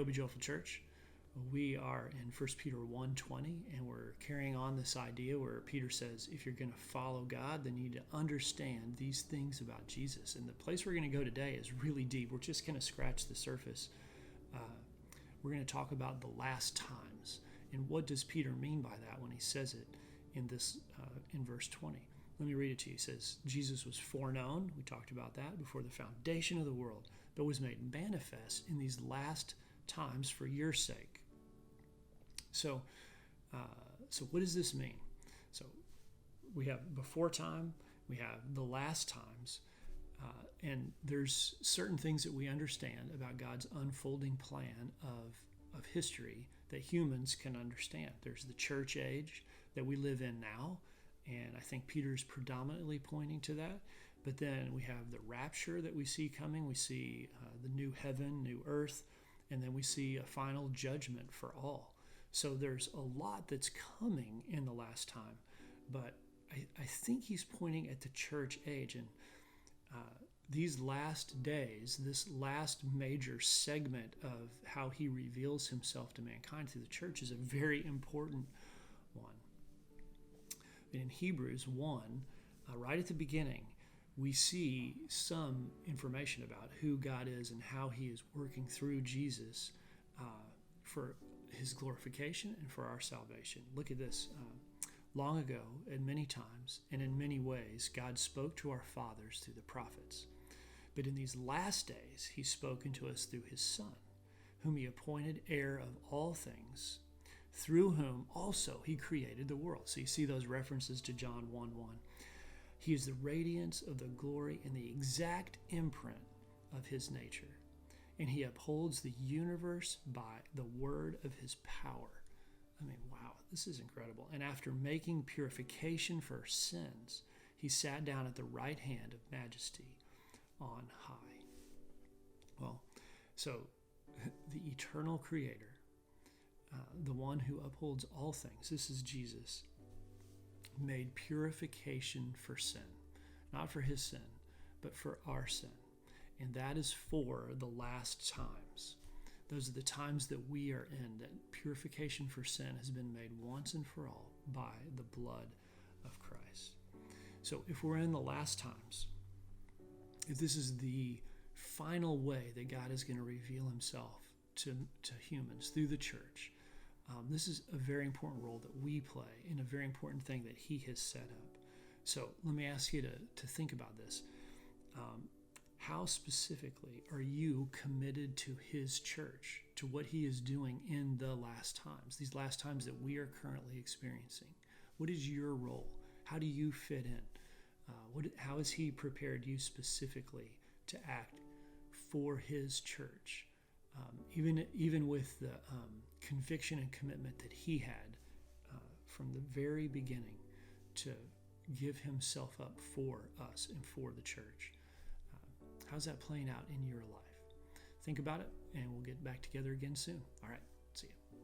Toby Joyful Church. We are in 1 Peter 1:20, and we're carrying on this idea where Peter says, if you're going to follow God, then you need to understand these things about Jesus. And the place we're going to go today is really deep. We're just going to scratch the surface. We're going to talk about the last times. And what does Peter mean by that when he says it in verse 20? Let me read it to you. He says, Jesus was foreknown, we talked about that, before the foundation of the world, but was made manifest in these last times for your sake. So what does this mean? So we have before time, we have the last times, and there's certain things that we understand about God's unfolding plan of history that humans can understand. There's the church age that we live in now, and I think Peter's predominantly pointing to that. But then we have the rapture that we see coming. We see the new heaven, new earth, and then we see a final judgment for all. So there's a lot that's coming in the last time. But I think he's pointing at the church age. And these last days, this last major segment of how he reveals himself to mankind through the church is a very important one. In Hebrews 1, right at the beginning, we see some information about who God is and how he is working through Jesus for his glorification and for our salvation. Look at this. Long ago, and many times, and in many ways, God spoke to our fathers through the prophets. But in these last days, he's spoken to us through his Son, whom he appointed heir of all things, through whom also he created the world. So you see those references to John 1:1. He is the radiance of the glory and the exact imprint of his nature, and he upholds the universe by the word of his power. I mean, wow, this is incredible. And after making purification for sins, he sat down at the right hand of majesty on high. Well, so the eternal creator, the one who upholds all things, this is Jesus, made purification for sin, not for his sin, but for our sin. And that is for the last times. Those are the times that we are in, that purification for sin has been made once and for all by the blood of Christ. So if we're in the last times, if this is the final way that God is going to reveal himself to humans through the church, this is a very important role that we play and a very important thing that he has set up. So let me ask you to think about this. How specifically are you committed to his church, to what he is doing in the last times, these last times that we are currently experiencing? What is your role? How do you fit in? How has he prepared you specifically to act for his church? Even with the conviction and commitment that he had from the very beginning to give himself up for us and for the church. How's that playing out in your life? Think about it, and we'll get back together again soon. All right, see you.